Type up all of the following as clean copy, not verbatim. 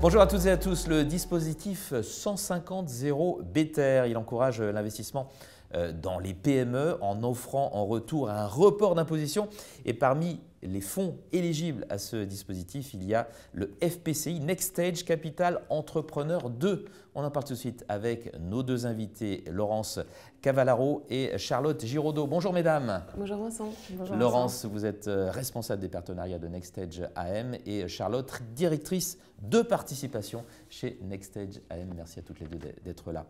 Bonjour à toutes et à tous. Le dispositif 150-0 Better, il encourage l'investissement dans les PME en offrant en retour un report d'imposition. Et parmi les fonds éligibles à ce dispositif, il y a le FPCI Next Stage Capital Entrepreneur 2. On en parle tout de suite avec nos deux invités, Laurence Cavallaro et Charlotte Giraudot. Bonjour mesdames. Bonjour Vincent. Bonjour Laurence, vous êtes responsable des partenariats de Next Stage AM et Charlotte, directrice de participation chez Next Stage AM. Merci à toutes les deux d'être là.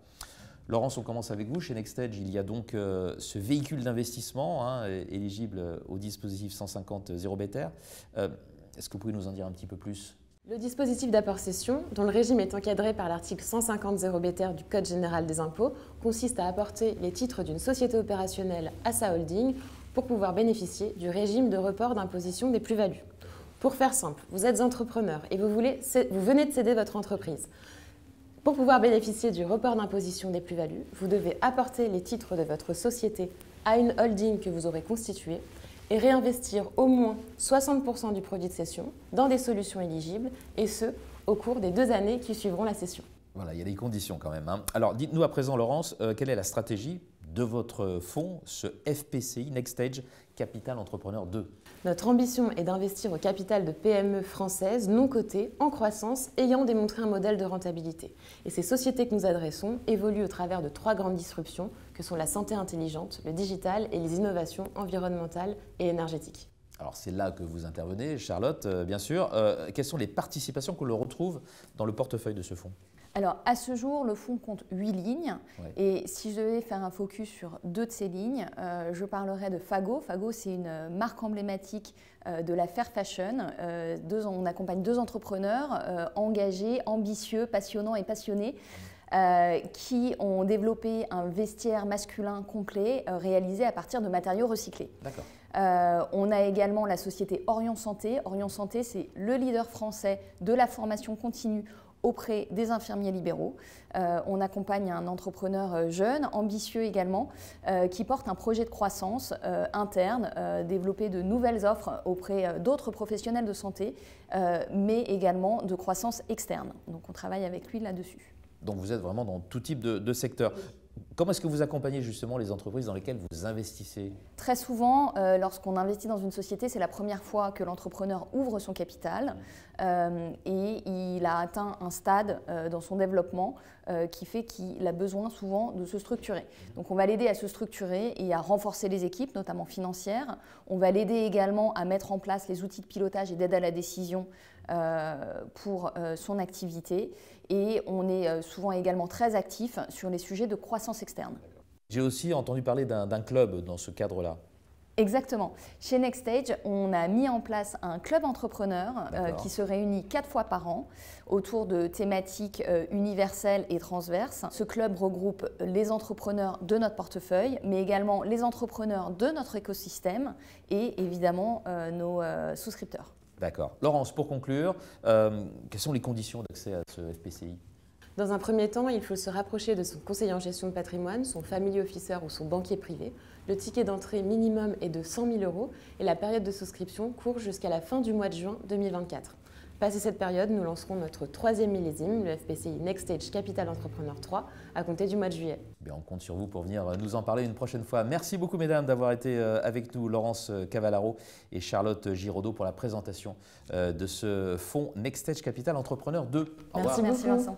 Laurence, on commence avec vous. Chez Next Stage, il y a donc ce véhicule d'investissement éligible au dispositif 150-0 Better. Est-ce que vous pouvez nous en dire un petit peu plus ? Le dispositif d'apport-cession, dont le régime est encadré par l'article 150-0 Better du Code général des impôts, consiste à apporter les titres d'une société opérationnelle à sa holding pour pouvoir bénéficier du régime de report d'imposition des plus-values. Pour faire simple, vous êtes entrepreneur et vous venez de céder votre entreprise. Pour pouvoir bénéficier du report d'imposition des plus-values, vous devez apporter les titres de votre société à une holding que vous aurez constituée et réinvestir au moins 60% du produit de cession dans des solutions éligibles, et ce, au cours des 2 années qui suivront la cession. Voilà, il y a des conditions quand même. Alors, dites-nous à présent, Laurence, quelle est la stratégie de votre fonds, ce FPCI Next Stage Capital Entrepreneur 2 ? Notre ambition est d'investir au capital de PME françaises non cotées, en croissance, ayant démontré un modèle de rentabilité. Et ces sociétés que nous adressons évoluent au travers de 3 grandes disruptions que sont la santé intelligente, le digital et les innovations environnementales et énergétiques. Alors c'est là que vous intervenez, Charlotte, bien sûr. Quelles sont les participations que l'on retrouve dans le portefeuille de ce fonds ? Alors, à ce jour, le fonds compte 8 lignes. Ouais. Et si je devais faire un focus sur 2 de ces lignes, je parlerai de Fago. Fago, c'est une marque emblématique de la fair fashion. On accompagne 2 entrepreneurs engagés, ambitieux, passionnants et passionnés qui ont développé un vestiaire masculin complet réalisé à partir de matériaux recyclés. D'accord. On a également la société Orion Santé. Orion Santé, c'est le leader français de la formation continue auprès des infirmiers libéraux. On accompagne un entrepreneur jeune, ambitieux également, qui porte un projet de croissance interne, développer de nouvelles offres auprès d'autres professionnels de santé, mais également de croissance externe. Donc on travaille avec lui là-dessus. Donc vous êtes vraiment dans tout type de secteur. Comment est-ce que vous accompagnez justement les entreprises dans lesquelles vous investissez ? Très souvent, lorsqu'on investit dans une société, c'est la première fois que l'entrepreneur ouvre son capital et il a atteint un stade dans son développement qui fait qu'il a besoin souvent de se structurer. Donc on va l'aider à se structurer et à renforcer les équipes, notamment financières. On va l'aider également à mettre en place les outils de pilotage et d'aide à la décision pour son activité. Et on est souvent également très actif sur les sujets de croissance externe. J'ai aussi entendu parler d'un club dans ce cadre-là. Exactement. Chez Next Stage, on a mis en place un club entrepreneur qui se réunit 4 fois par an autour de thématiques universelles et transverses. Ce club regroupe les entrepreneurs de notre portefeuille, mais également les entrepreneurs de notre écosystème et évidemment nos souscripteurs. D'accord. Laurence, pour conclure, quelles sont les conditions d'accès à ce FPCI ? Dans un premier temps, il faut se rapprocher de son conseiller en gestion de patrimoine, son family officer ou son banquier privé. Le ticket d'entrée minimum est de 100 000 € et la période de souscription court jusqu'à la fin du mois de juin 2024. Passé cette période, nous lancerons notre 3e millésime, le FPCI Next Stage Capital Entrepreneur 3, à compter du mois de juillet. Bien, on compte sur vous pour venir nous en parler une prochaine fois. Merci beaucoup mesdames d'avoir été avec nous, Laurence Cavallaro et Charlotte Giraudot, pour la présentation de ce fonds Next Stage Capital Entrepreneur 2. Merci beaucoup. Merci Vincent.